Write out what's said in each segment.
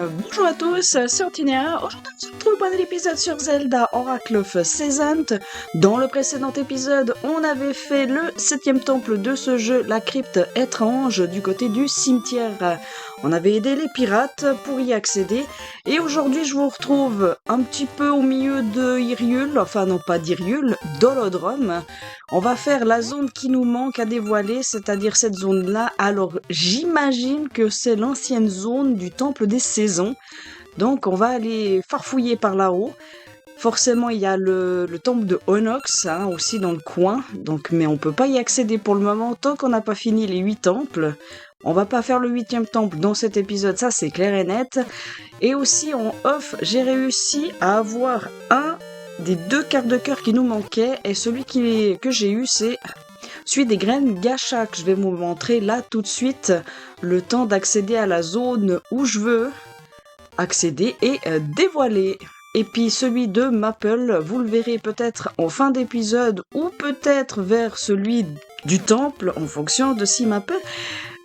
Bonjour à tous, c'est Antinéa. Aujourd'hui, on se retrouve pour un nouvel épisode sur Zelda Oracle of Seasant. Dans le précédent épisode, on avait fait le 7e temple de ce jeu, la crypte étrange, du côté du cimetière. On avait aidé les pirates pour y accéder. Et aujourd'hui, je vous retrouve un petit peu au milieu de Hyrule, enfin non pas d'Hyrule, d'Holodrum. On va faire la zone qui nous manque à dévoiler, c'est-à-dire cette zone-là. Alors, j'imagine que c'est l'ancienne zone du Temple des Saisons. Donc, on va aller farfouiller par là-haut. Forcément, il y a le temple de Onox, aussi dans le coin. Donc, mais on peut pas y accéder pour le moment tant qu'on n'a pas fini les 8 temples. On va pas faire le 8e temple dans cet épisode, ça c'est clair et net. Et aussi en off, j'ai réussi à avoir un des 2 cartes de cœur qui nous manquaient, et celui que j'ai eu, c'est celui des graines gacha que je vais vous montrer là tout de suite, le temps d'accéder à la zone où je veux accéder et dévoiler. Et puis celui de Maple, vous le verrez peut-être en fin d'épisode ou peut-être vers celui du temple en fonction de si Maple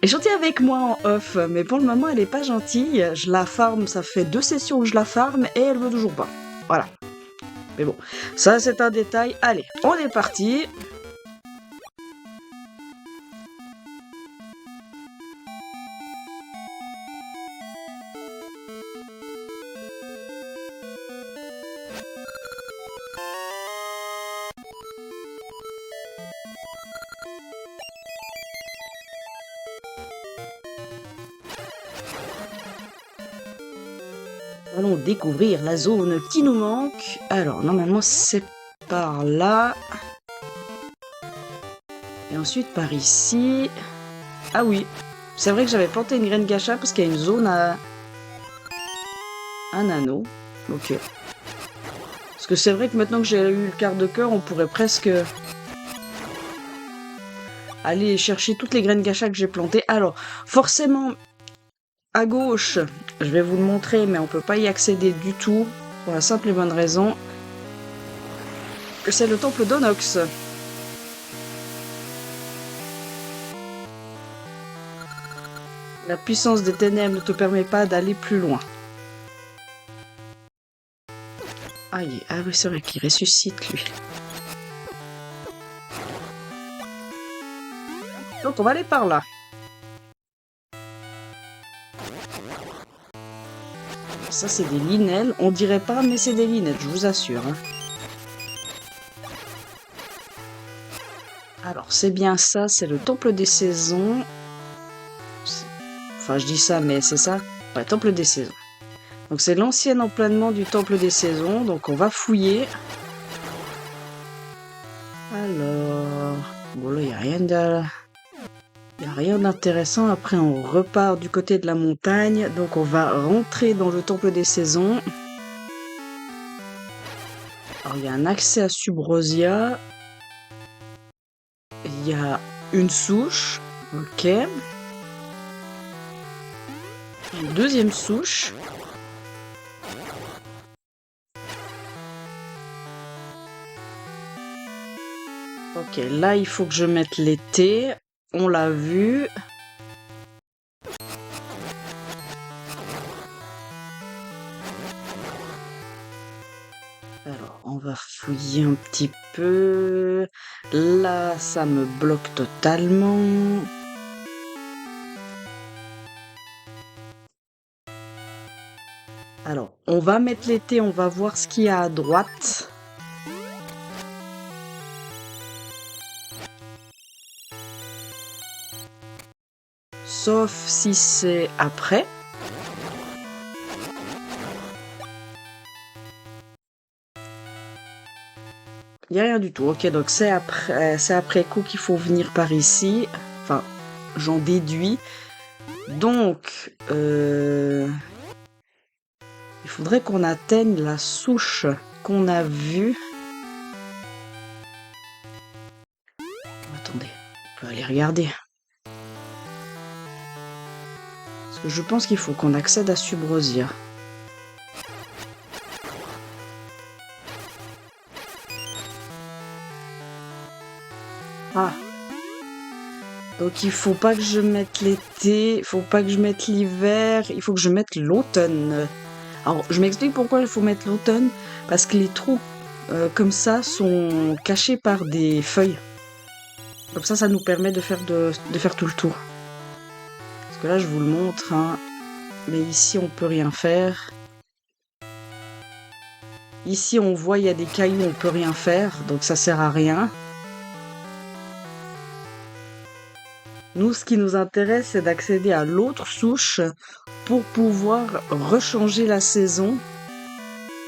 est gentille avec moi en off. Mais pour le moment, elle est pas gentille. Je la farm, ça fait 2 sessions que je la farm et elle veut toujours pas. Voilà. Mais bon, ça c'est un détail. Allez, on est parti. Allons découvrir la zone qui nous manque. Alors, normalement, c'est par là. Et ensuite, par ici. Ah oui, c'est vrai que j'avais planté une graine gacha parce qu'il y a une zone à un anneau. Ok. Parce que c'est vrai que maintenant que j'ai eu le quart de cœur, on pourrait presque aller chercher toutes les graines gacha que j'ai plantées. Alors, forcément, à gauche, je vais vous le montrer, mais on peut pas y accéder du tout, pour la simple et bonne raison que c'est le temple d'Onox. La puissance des ténèbres ne te permet pas d'aller plus loin. Aïe, ah oui, c'est vrai qu'il ressuscite, lui. Donc, on va aller par là. Ça, c'est des linelles. On dirait pas, mais c'est des linelles, je vous assure. Alors, c'est bien ça, c'est le temple des saisons. Enfin, je dis ça, mais c'est ça. Ouais, temple des saisons. Donc, c'est l'ancien emplacement du temple des saisons. Donc, on va fouiller. Alors... Bon, là, il n'y a rien de... Il n'y a rien d'intéressant. Après, on repart du côté de la montagne. Donc, on va rentrer dans le temple des saisons. Alors, il y a un accès à Subrosia. Il y a une souche. Ok. Une deuxième souche. Ok, là, il faut que je mette l'été. On l'a vu. Alors, on va fouiller un petit peu. Là, ça me bloque totalement. Alors, on va mettre l'été, on va voir ce qu'il y a à droite. Sauf si c'est après. Il n'y a rien du tout. Ok, donc c'est après coup qu'il faut venir par ici. Enfin, j'en déduis. Donc, il faudrait qu'on atteigne la souche qu'on a vue. Attendez, on peut aller regarder. Parce que je pense qu'il faut qu'on accède à Subrosia. Ah. Donc il faut pas que je mette l'été, il faut pas que je mette l'hiver, il faut que je mette l'automne. Alors je m'explique pourquoi il faut mettre l'automne, parce que les trous comme ça sont cachés par des feuilles. Comme ça nous permet de faire tout le tour. Parce que là je vous le montre, hein, mais ici on peut rien faire. Ici on voit il y a des cailloux, on peut rien faire, donc ça sert à rien. Nous, ce qui nous intéresse, c'est d'accéder à l'autre souche pour pouvoir rechanger la saison.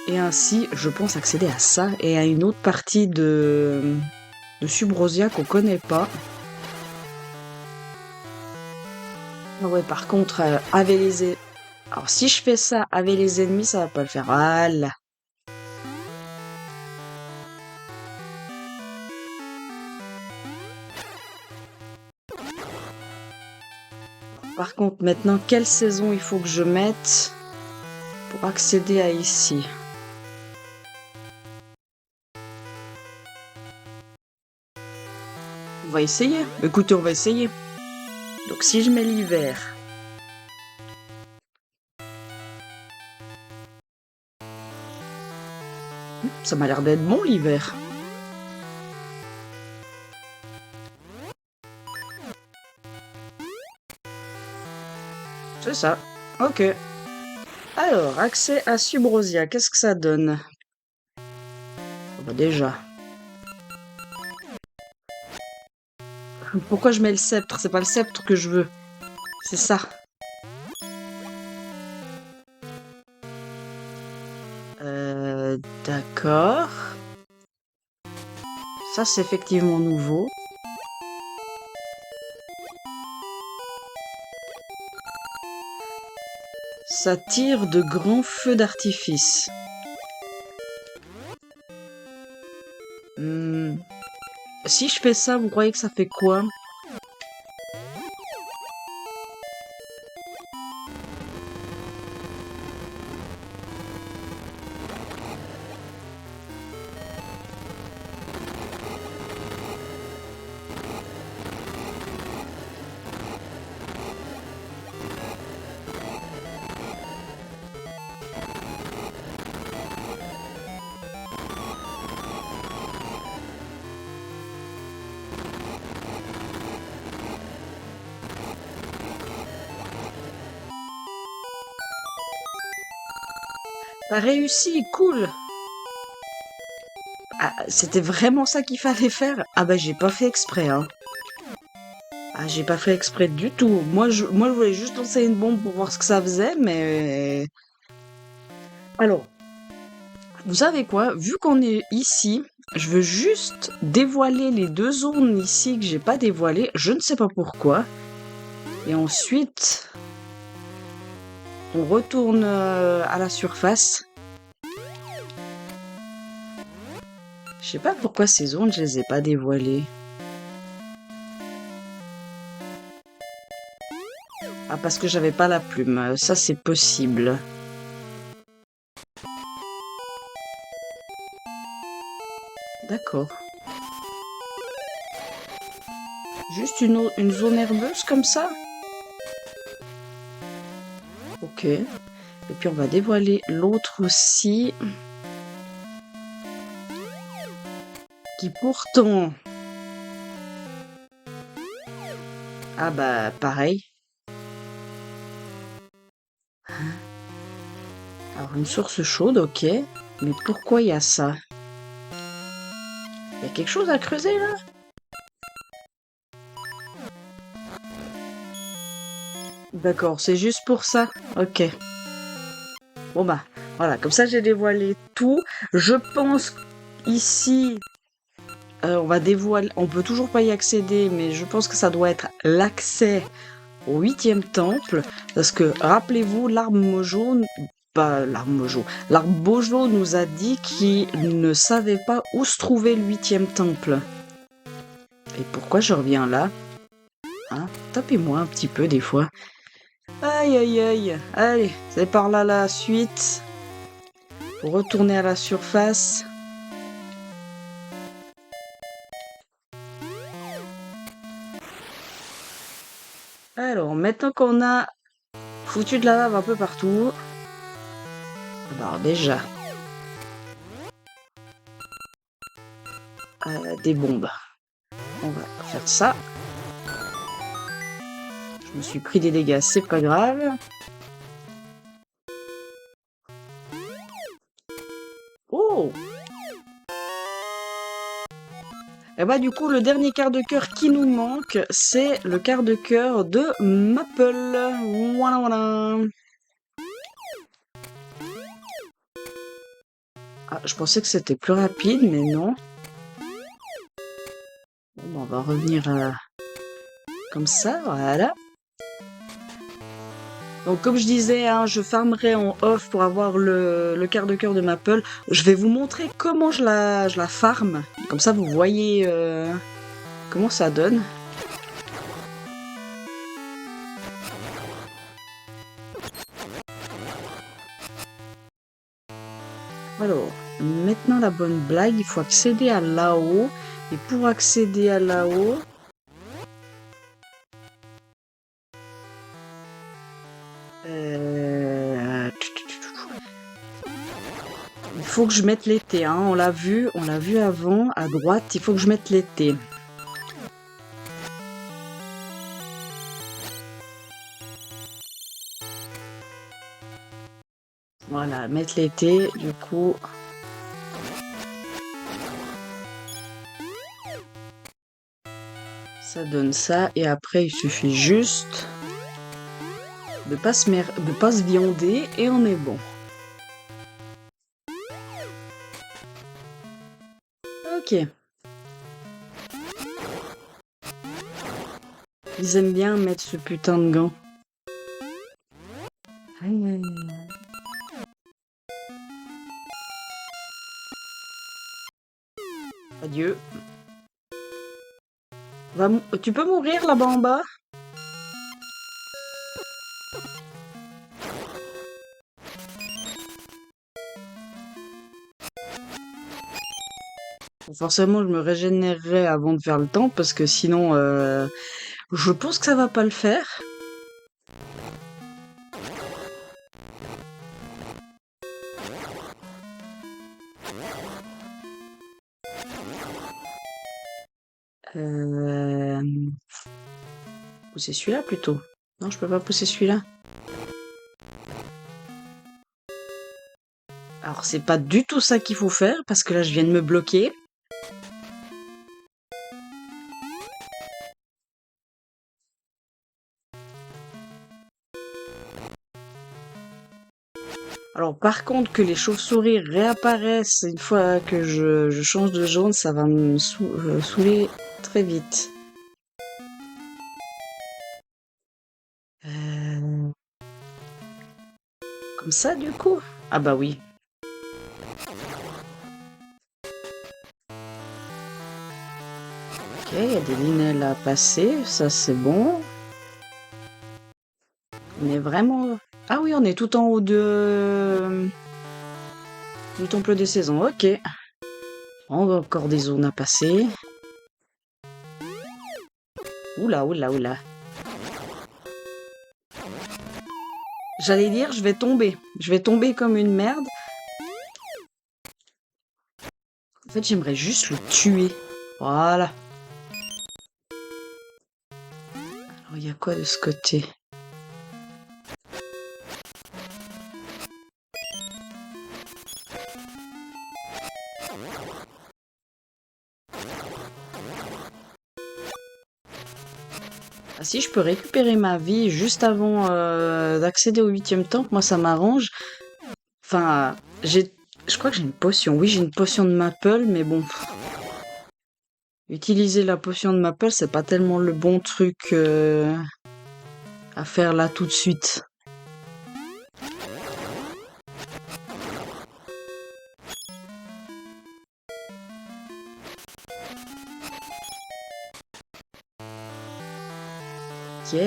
Et ainsi, je pense accéder à ça et à une autre partie de Subrosia qu'on connaît pas. Ah ouais, par contre, avec les... Alors, si je fais ça avec les ennemis, ça va pas le faire. Voilà. Par contre, maintenant, quelle saison il faut que je mette pour accéder à ici? On va essayer. Écoutez, on va essayer. Donc, si je mets l'hiver... Ça m'a l'air d'être bon, l'hiver. C'est ça. Ok. Alors, accès à Subrosia, qu'est-ce que ça donne? Bah déjà. Pourquoi je mets le sceptre? C'est pas le sceptre que je veux. C'est ça. D'accord. Ça, c'est effectivement nouveau. Ça tire de grands feux d'artifice. Si je fais ça, vous croyez que ça fait quoi? T'as réussi, cool. Ah, c'était vraiment ça qu'il fallait faire? Ah bah j'ai pas fait exprès, hein. Ah, j'ai pas fait exprès du tout. Moi, je voulais juste lancer une bombe pour voir ce que ça faisait, mais... Alors, vous savez quoi? Vu qu'on est ici, je veux juste dévoiler les deux zones ici que j'ai pas dévoilées. Je ne sais pas pourquoi. Et ensuite, on retourne à la surface. Je sais pas pourquoi ces zones, je les ai pas dévoilées. Ah, parce que j'avais pas la plume. Ça, c'est possible. D'accord. Juste une zone herbeuse comme ça? Ok. Et puis on va dévoiler l'autre aussi. Qui pourtant... Ah bah pareil. Alors une source chaude, ok. Mais pourquoi il y a ça? Il y a quelque chose à creuser là? D'accord, c'est juste pour ça. Ok. Bon bah, voilà, comme ça j'ai dévoilé tout. Je pense ici, on va dévoiler, on peut toujours pas y accéder, mais je pense que ça doit être l'accès au 8e temple, parce que rappelez-vous, l'arbre Mojo, pas l'arbre Mojo, l'arbre Bojo nous a dit qu'il ne savait pas où se trouvait le 8e temple. Et pourquoi je reviens là? Hein? Tapez-moi un petit peu des fois. Aïe aïe aïe, allez, c'est par là la suite. Pour retourner à la surface. Bon, maintenant qu'on a foutu de la lave un peu partout... Alors déjà... des bombes. On va faire ça. Je me suis pris des dégâts, c'est pas grave. Oh! Et bah du coup, le dernier quart de cœur qui nous manque, c'est le quart de cœur de Maple. Voilà, voilà. Ah, je pensais que c'était plus rapide, mais non. Bon, on va revenir comme ça, voilà. Donc comme je disais, hein, je farmerai en off pour avoir le quart de cœur de Maple. Je vais vous montrer comment je la farme. Comme ça, vous voyez comment ça donne. Alors, maintenant la bonne blague, il faut accéder à là-haut. Et pour accéder à là-haut... il faut que je mette l'été, hein. On l'a vu avant, à droite, il faut que je mette l'été. Voilà, mettre l'été, du coup... Ça donne ça, et après il suffit juste de pas se viander, et on est bon. Ok. Ils aiment bien mettre ce putain de gant. Adieu. Tu peux mourir là-bas en bas? Forcément, je me régénérerai avant de faire le temps, parce que sinon, je pense que ça va pas le faire. Pousser celui-là plutôt. Non, je peux pas pousser celui-là. Alors, c'est pas du tout ça qu'il faut faire, parce que là, je viens de me bloquer. Alors, par contre, que les chauves-souris réapparaissent une fois que je change de jaune, ça va me saouler très vite. Comme ça, du coup? Ah bah oui. Ok, il y a des linelles à passer, ça c'est bon. On est vraiment... Ah oui, on est tout en haut du temple des saisons, ok. On a encore des zones à passer. Oula, oula, oula. J'allais dire, je vais tomber. Je vais tomber comme une merde. En fait, j'aimerais juste le tuer. Voilà. Alors, il y a quoi de ce côté? Ah si, je peux récupérer ma vie juste avant d'accéder au 8e temple. Moi, ça m'arrange. Enfin, je crois que j'ai une potion. Oui, j'ai une potion de Maple, mais bon... Utiliser la potion de Maple, c'est pas tellement le bon truc à faire là tout de suite. Ok.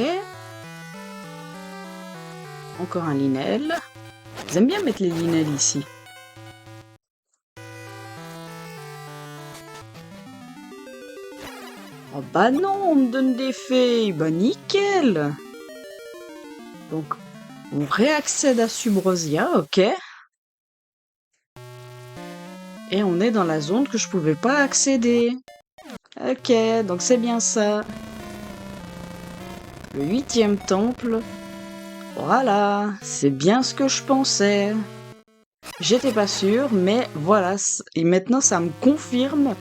Encore un linel. Ils aiment bien mettre les linels ici. Oh bah non, on me donne des fées. Bah nickel. Donc, on réaccède à Subrosia, ok. Et on est dans la zone que je pouvais pas accéder. Ok, donc c'est bien ça. Le 8e temple. Voilà, c'est bien ce que je pensais. J'étais pas sûre, mais voilà. Et maintenant, ça me confirme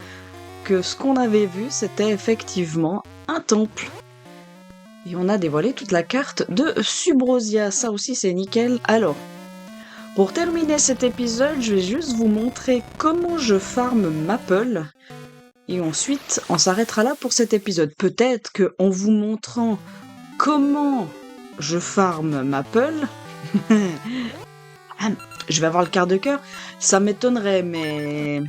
que ce qu'on avait vu, c'était effectivement un temple. Et on a dévoilé toute la carte de Subrosia. Ça aussi, c'est nickel. Alors, pour terminer cet épisode, je vais juste vous montrer comment je farm Maple. Et ensuite, on s'arrêtera là pour cet épisode. Peut-être qu'en vous montrant comment je farm Maple, je vais avoir le quart de cœur. Ça m'étonnerait, mais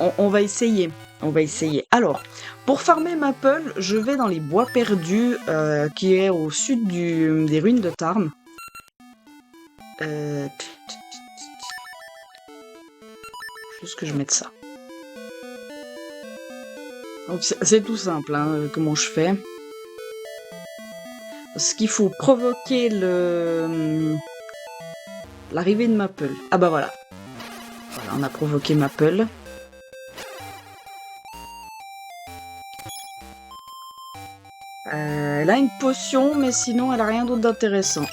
on va essayer. On va essayer. Alors, pour farmer Maple, je vais dans les bois perdus, qui est au sud des ruines de Tarn. Juste que je mette ça. Donc c'est tout simple, hein, comment je fais. Parce qu'il faut provoquer l'arrivée de Maple. Ah bah voilà. Voilà, on a provoqué Maple. Elle a une potion, mais sinon elle a rien d'autre d'intéressant.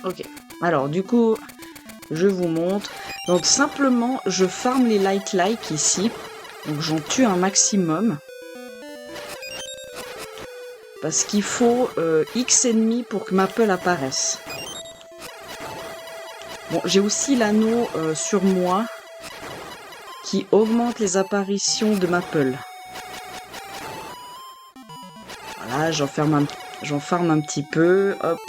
Ok, alors du coup, je vous montre. Donc simplement, je farm les light ici. Donc j'en tue un maximum. Parce qu'il faut X ennemis pour que Maple apparaisse. Bon, j'ai aussi l'anneau sur moi qui augmente les apparitions de Maple. Voilà, j'en farm un petit peu, hop.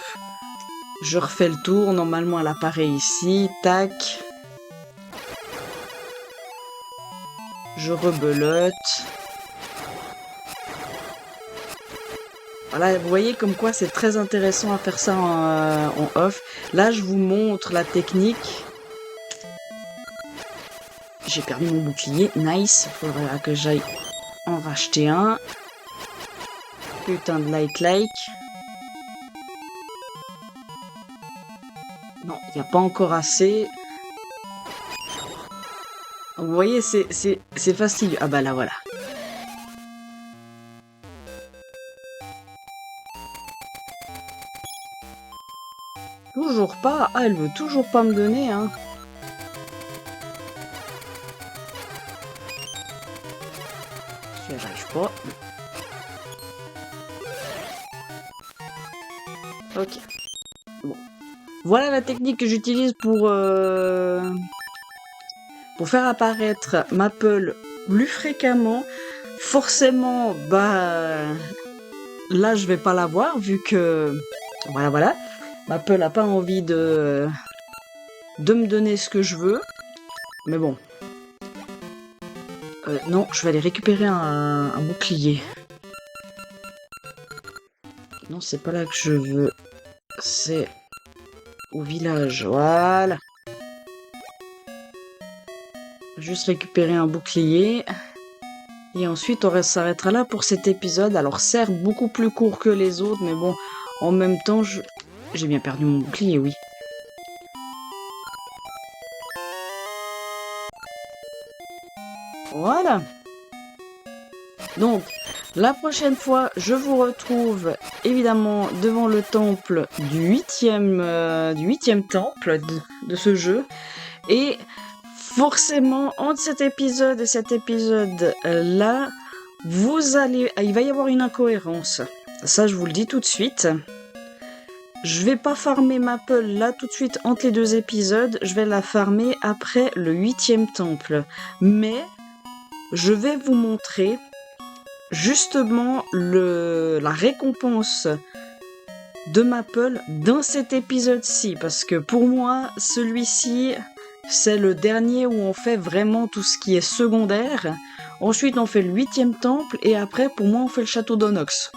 Je refais le tour, normalement elle apparaît ici, tac. Je rebelote. Voilà, vous voyez comme quoi c'est très intéressant à faire ça en off. Là, je vous montre la technique. J'ai perdu mon bouclier, nice. Faudra que j'aille en racheter un. Putain de like. Non, il n'y a pas encore assez. Vous voyez, c'est facile. Ah bah là, voilà. Toujours pas. Ah, elle veut toujours pas me donner, hein. Si j'arrive pas. Ok. Bon. Voilà la technique que j'utilise pour faire apparaître Maple plus fréquemment. Forcément, bah là je vais pas la voir vu que voilà. Maple a pas envie de me donner ce que je veux. Mais bon. Non, je vais aller récupérer un bouclier. Non, c'est pas là que je veux. C'est au village, voilà. Juste récupérer un bouclier. Et ensuite, on s'arrêtera là pour cet épisode. Alors certes, beaucoup plus court que les autres, mais bon, en même temps, j'ai bien perdu mon bouclier, oui. Voilà. Donc, la prochaine fois, je vous retrouve évidemment devant le temple du huitième temple de ce jeu. Et forcément, entre cet épisode et cet épisode-là, il va y avoir une incohérence. Ça, je vous le dis tout de suite. Je vais pas farmer Maple là tout de suite entre les deux épisodes. Je vais la farmer après le 8e temple. Mais je vais vous montrer justement la récompense de Maple dans cet épisode-ci. Parce que pour moi, celui-ci, c'est le dernier où on fait vraiment tout ce qui est secondaire. Ensuite, on fait le 8e temple. Et après, pour moi, on fait le château d'Onox.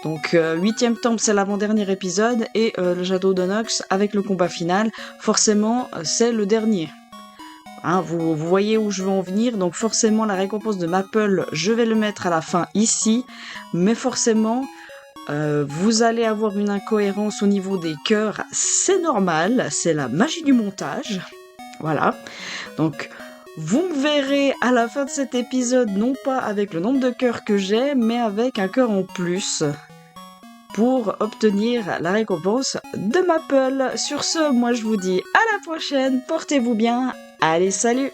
Donc, 8e temple, c'est l'avant-dernier épisode. Et le château d'Onox, avec le combat final, forcément, c'est le dernier. Hein, vous voyez où je veux en venir, donc forcément la récompense de Maple, je vais le mettre à la fin ici, mais forcément vous allez avoir une incohérence au niveau des cœurs, c'est normal, c'est la magie du montage, voilà. Donc vous me verrez à la fin de cet épisode, non pas avec le nombre de cœurs que j'ai, mais avec un cœur en plus, pour obtenir la récompense de Maple. Sur ce, moi je vous dis à la prochaine, portez-vous bien, allez salut!